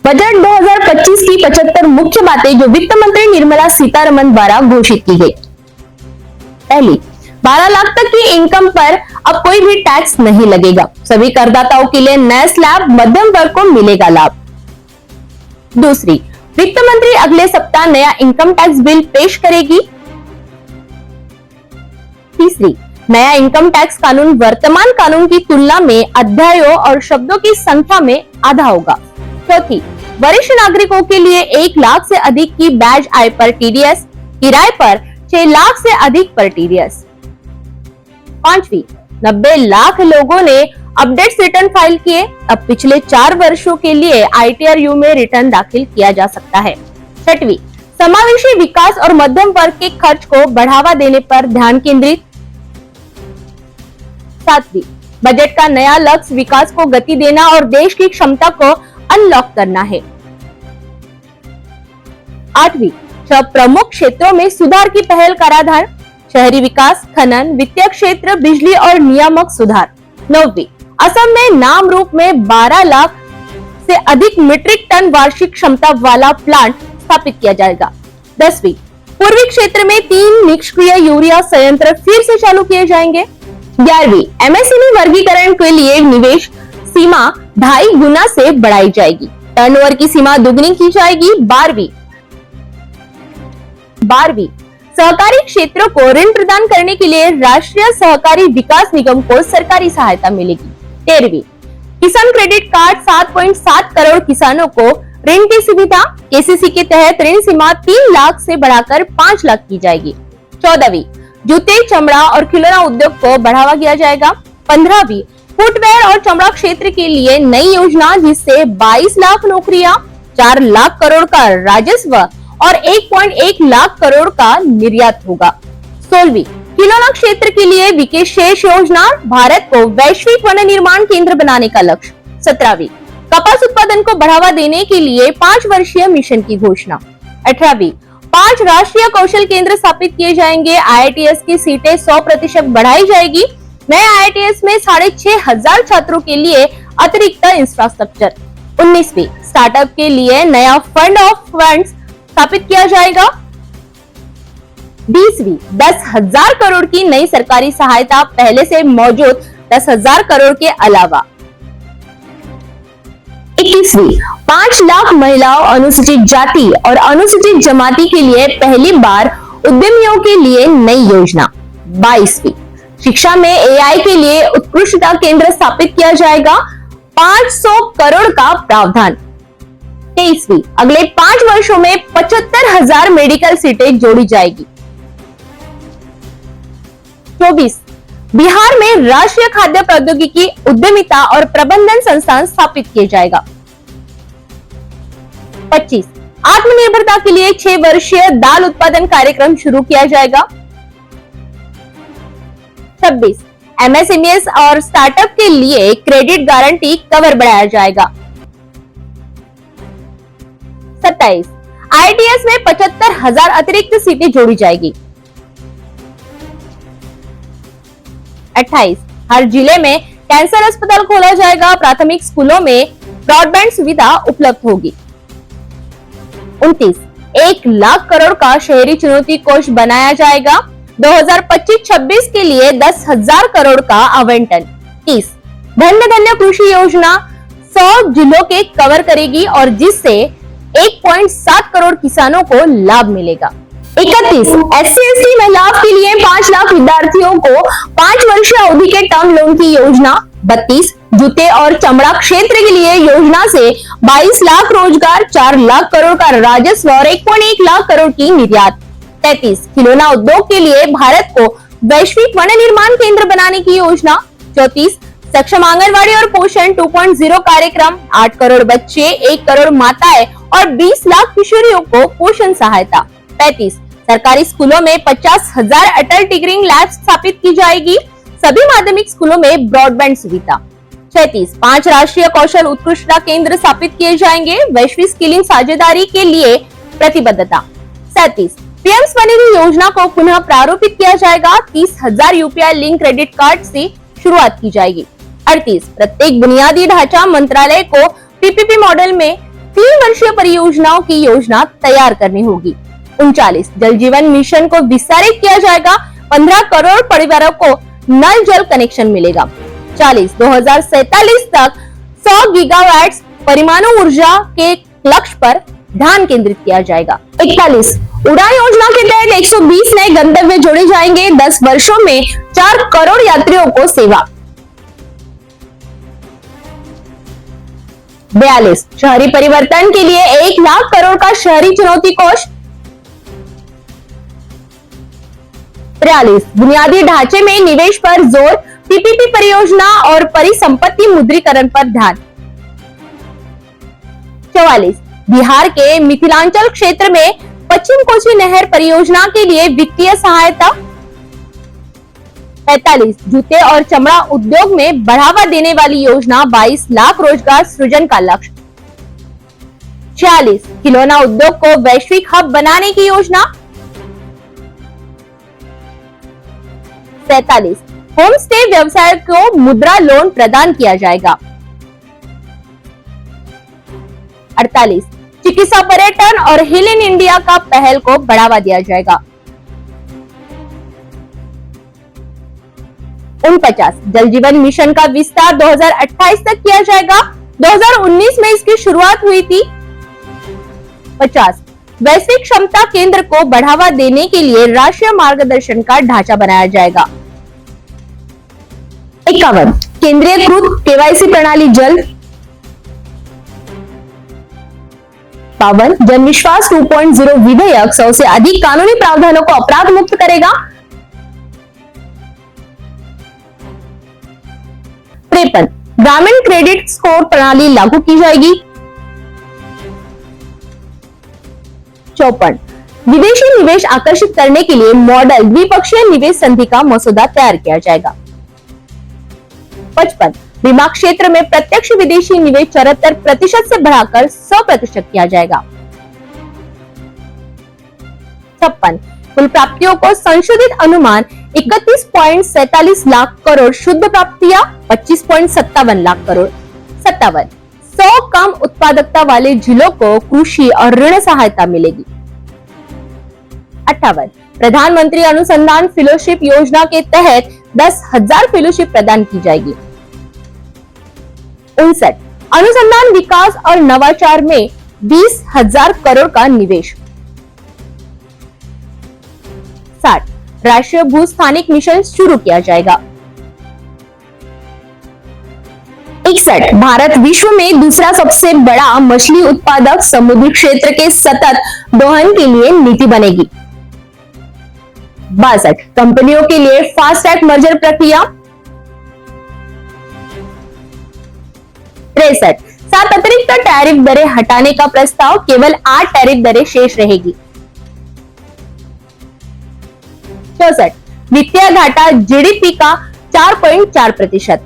Budget 2025 की 75 मुख्य बातें जो वित्त मंत्री निर्मला सीतारमण द्वारा घोषित की गई। पहली, 12 लाख तक की इनकम पर अब कोई भी टैक्स नहीं लगेगा। सभी करदाताओं के लिए नया स्लैब, मध्यम वर्ग को मिलेगा लाभ। दूसरी, वित्त मंत्री अगले सप्ताह नया इनकम टैक्स बिल पेश करेगी। तीसरी, नया इनकम टैक्स कानून वर्तमान कानून की तुलना में अध्यायों और शब्दों की संख्या में आधा होगा। चौथी, वरिष्ठ नागरिकों के लिए 1 लाख से अधिक की बैज आय पर टीडीएस, किराए पर 6 लाख से अधिक पर टीडीएस। पांचवी, 90 लाख लोगों ने अपडेट्स रिटर्न फाइल किए। अब पिछले 4 वर्षों के लिए आईटीआरयू में रिटर्न दाखिल किया जा सकता है। छठवीं, समावेशी विकास और मध्यम वर्ग के खर्च को बढ़ावा देने पर ध्यान केंद्रित। सातवीं, बजट का नया लक्ष्य विकास को गति देना और देश की क्षमता को अनलॉक करना है। आठवीं, 6 प्रमुख क्षेत्रों में सुधार की पहल कराधान, शहरी विकास, खनन, वित्तीय क्षेत्र, बिजली और नियामक सुधार। 9वीं, असम में नाम रूप में 12 लाख से अधिक मीट्रिक टन वार्षिक क्षमता वाला प्लांट स्थापित किया जाएगा। 10वीं, पूर्वी क्षेत्र में 3 निष्क्रिय यूरिया संयंत्र फिर से चालू किए जाएंगे। 11वीं, एमएसएमई वर्गीकरण के लिए निवेश सीमा 2.5 गुना से बढ़ाई जाएगी। टर्नओवर की सीमा दुगनी की जाएगी। 12वीं, सहकारी क्षेत्रों को ऋण प्रदान करने के लिए राष्ट्रीय सहकारी विकास निगम को सरकारी सहायता मिलेगी। 13वीं, किसान क्रेडिट कार्ड 7.7 करोड़ किसानों को ऋण की सुविधा। केसीसी के तहत ऋण सीमा 3 लाख से बढ़ाकर 5 लाख की जाएगी। 14वीं, जूते, चमड़ा और खिलौना उद्योग को बढ़ावा दिया जाएगा। 15वीं, फुटवेयर और चमड़ा क्षेत्र के लिए नई योजना जिससे 22 लाख नौकरियां, 4 लाख करोड़ का राजस्व और 1.1 लाख करोड़ का निर्यात होगा। 16वीं, खिलौना क्षेत्र के लिए विशेष योजना, भारत को वैश्विक वन निर्माण केंद्र बनाने का लक्ष्य। 17वीं, कपास उत्पादन को बढ़ावा देने के लिए 5 वर्षीय मिशन की घोषणा। 18वीं, 5 राष्ट्रीय कौशल केंद्र स्थापित किए जाएंगे। आईआईटीएस की सीटें 100% बढ़ाई जाएगी। नए आईआईटीएस में 6,500 छात्रों के लिए अतिरिक्त इंफ्रास्ट्रक्चर। 19वीं, स्टार्टअप के लिए नया फंड ऑफ फंड्स स्थापित किया जाएगा। 20वीं, 10,000 करोड़ की नई सरकारी सहायता पहले से मौजूद 10,000 करोड़ के अलावा। 21वीं, 5 लाख महिलाओं, अनुसूचित जाति और अनुसूचित जमाती के लिए पहली बार उद्यमियों के लिए नई योजना। 22वीं, शिक्षा में एआई के लिए उत्कृष्टता केंद्र स्थापित किया जाएगा। 500 करोड़ का प्रावधान। 23वीं, अगले 5 वर्षों में 75,000 मेडिकल सीटें जोड़ी जाएगी। 24, बिहार में राष्ट्रीय खाद्य प्रौद्योगिकी उद्यमिता और प्रबंधन संस्थान स्थापित किया जाएगा। 25, आत्मनिर्भरता के लिए 6 वर्षीय दाल उत्पादन कार्यक्रम शुरू किया जाएगा। 26, एमएसएमई और स्टार्टअप के लिए क्रेडिट गारंटी कवर बढ़ाया जाएगा। 27, आईटीएस में 75,000 अतिरिक्त सीटें जोड़ी जाएगी। 28, हर जिले में कैंसर अस्पताल खोला जाएगा। प्राथमिक स्कूलों में ब्रॉडबैंड सुविधा उपलब्ध होगी। 29, 1 लाख करोड़ का शहरी चुनौती कोष बनाया जाएगा। 2025-26 के लिए 10,000 करोड़ का आवंटन। 30, धन्य धन्य कृषि योजना 100 जिलों के कवर करेगी और जिससे 1.7 करोड़ किसानों को लाभ मिलेगा। 31, SC/ST महिलाओं के लिए 5 लाख विद्यार्थियों को 5 वर्षीय अवधि के टर्म लोन की योजना। 32, जूते और चमड़ा क्षेत्र के लिए योजना से 22 लाख रोजगार, 4 लाख करोड़ का राजस्व और 1.1 लाख करोड़ की निर्यात। 33, खिलौना उद्योग के लिए भारत को वैश्विक वन निर्माण केंद्र बनाने की योजना। 34, सक्षम आंगनवाड़ी और पोषण 2.0 कार्यक्रम, 8 करोड़ बच्चे, 1 करोड़ माताएं और 20 लाख किशोरियों को पोषण सहायता। 35, सरकारी स्कूलों में 50,000 अटल टिकरिंग लैब स्थापित की जाएगी। सभी माध्यमिक स्कूलों में ब्रॉडबैंड सुविधा। 36, 5 राष्ट्रीय कौशल उत्कृष्टता केंद्र स्थापित किए जाएंगे। वैश्विक स्किलिंग साझेदारी के लिए प्रतिबद्धता। 37, पीएम स्वनिधि योजना को पुनः प्रारूपित किया जाएगा। 30,000 यूपीआई लिंक क्रेडिट कार्ड से शुरुआत की जाएगी। 38 प्रत्येक बुनियादी ढांचा मंत्रालय को पीपीपी मॉडल में 3 वर्षीय परियोजनाओं की योजना तैयार करनी होगी। 39 जल जीवन मिशन को विस्तारित किया जाएगा। 15 करोड़ परिवारों को नल जल कनेक्शन मिलेगा। 40 2047 तक 100 गीगावाट परमाणु ऊर्जा के लक्ष्य पर ध्यान केंद्रित किया जाएगा। 41 उड़ान योजना के तहत 120 नए गंतव्य जोड़े जाएंगे। 10 वर्षों में 4 करोड़ यात्रियों को सेवा। 42 शहरी परिवर्तन के लिए 1 लाख करोड़ का शहरी चुनौती कोष। 43 बुनियादी ढांचे में निवेश पर जोर। पीपीपी परियोजना और परिसंपत्ति मुद्रीकरण पर ध्यान। 44 बिहार के मिथिलांचल क्षेत्र में पश्चिम कोसी नहर परियोजना के लिए वित्तीय सहायता। 45 जूते और चमड़ा उद्योग में बढ़ावा देने वाली योजना। 22 लाख रोजगार सृजन का लक्ष्य। 46 खिलौना उद्योग को वैश्विक हब बनाने की योजना। 47 होम स्टे व्यवसाय को मुद्रा लोन प्रदान किया जाएगा। 48 चिकित्सा पर्यटन और हिल इन इंडिया का पहल को बढ़ावा दिया जाएगा। 49 जल जीवन मिशन का विस्तार 2028 तक किया जाएगा। 2019 में इसकी शुरुआत हुई थी। 50 वैश्विक क्षमता केंद्र को बढ़ावा देने के लिए राष्ट्रीय मार्गदर्शन का ढांचा बनाया जाएगा। 51 केंद्रीयकृत केवाईसी प्रणाली जल्द। 52 जन विश्वास 2.0 विधेयक 100 से अधिक कानूनी प्रावधानों को अपराध मुक्त करेगा। 53 ग्रामीण क्रेडिट स्कोर प्रणाली लागू की जाएगी। 54 विदेशी निवेश आकर्षित करने के लिए मॉडल द्विपक्षीय निवेश संधि का मसौदा तैयार किया जाएगा। 55 बीमा क्षेत्र में प्रत्यक्ष विदेशी निवेश 74% से बढ़ाकर 100% किया जाएगा। 56 कुल प्राप्तियों को संशोधित अनुमान 31.47 लाख करोड़ शुद्ध प्राप्तियां 25.57 लाख करोड़। 57 100 कम उत्पादकता वाले जिलों को कृषि और ऋण सहायता मिलेगी। 58 प्रधानमंत्री अनुसंधान फेलोशिप योजना के तहत 10,000 फेलोशिप प्रदान की जाएगी। 59 अनुसंधान विकास और नवाचार में 20,000 करोड़ का निवेश। 60 राष्ट्रीय भू स्थानिक मिशन शुरू किया जाएगा। 61 भारत विश्व में दूसरा सबसे बड़ा मछली उत्पादक, समुद्री क्षेत्र के सतत दोहन के लिए नीति बनेगी। 62 कंपनियों के लिए फास्ट ट्रैक मर्जर प्रक्रिया। 63 7 अतिरिक्त टैरिफ दरें हटाने का प्रस्ताव, केवल 8 टैरिफ दरें शेष रहेगी। 64 वित्तीय घाटा जीडीपी का 4.4%।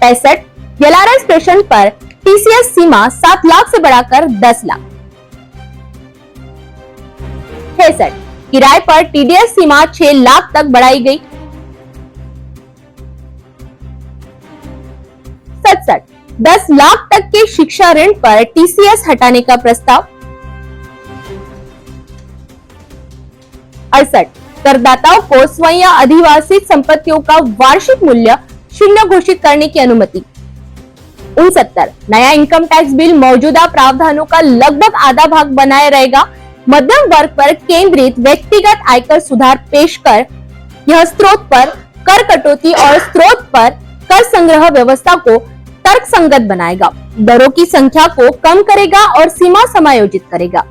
65 एलआरएस स्टेशन पर टीसीएस सीमा 7 लाख से बढ़ाकर 10 लाख। 66 किराए पर टीडीएस सीमा 6 लाख तक बढ़ाई गई। 67 10 लाख तक के शिक्षा ऋण पर टीसीएस हटाने का प्रस्ताव। 68 करदाताओं को स्वयं अधिवासित संपत्तियों का वार्षिक मूल्य 0 घोषित करने की अनुमति। 69 नया इनकम टैक्स बिल मौजूदा प्रावधानों का लगभग आधा भाग बनाए रहेगा। मध्यम वर्ग पर केंद्रित व्यक्तिगत आयकर सुधार पेश कर यह स्रोत पर कर कटौती और स्रोत पर कर संग्रह व्यवस्था को तर्कसंगत बनाएगा, दरों की संख्या को कम करेगा और सीमा समायोजित करेगा।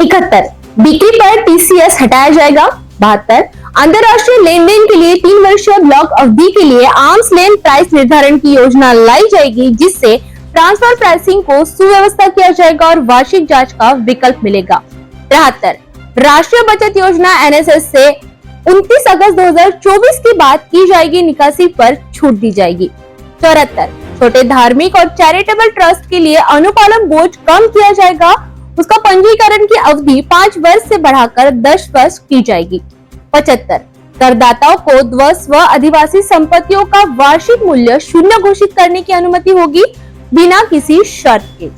71 बिक्री पर टीसीएस हटाया जाएगा। 72 अंतरराष्ट्रीय लेन देन के लिए 3 वर्षीय ब्लॉक अवधि के लिए आर्म्स लेंथ प्राइस निर्धारण की योजना लाई जाएगी, जिससे ट्रांसफर प्राइसिंग को सुव्यवस्था किया जाएगा और वार्षिक जांच का विकल्प मिलेगा। 73 राष्ट्रीय बचत योजना एनएसएस से 29 अगस्त 2024 के बाद की जाएगी निकासी पर छूट दी जाएगी। 74 छोटे धार्मिक और चैरिटेबल ट्रस्ट के लिए अनुपालन बोझ कम किया जाएगा। उसका पंजीकरण की अवधि 5 वर्ष से बढ़ाकर 10 वर्ष की जाएगी। 75 करदाताओं को ध्वस्त व आदिवासी संपत्तियों का वार्षिक मूल्य 0 घोषित करने की अनुमति होगी बिना किसी शर्त के।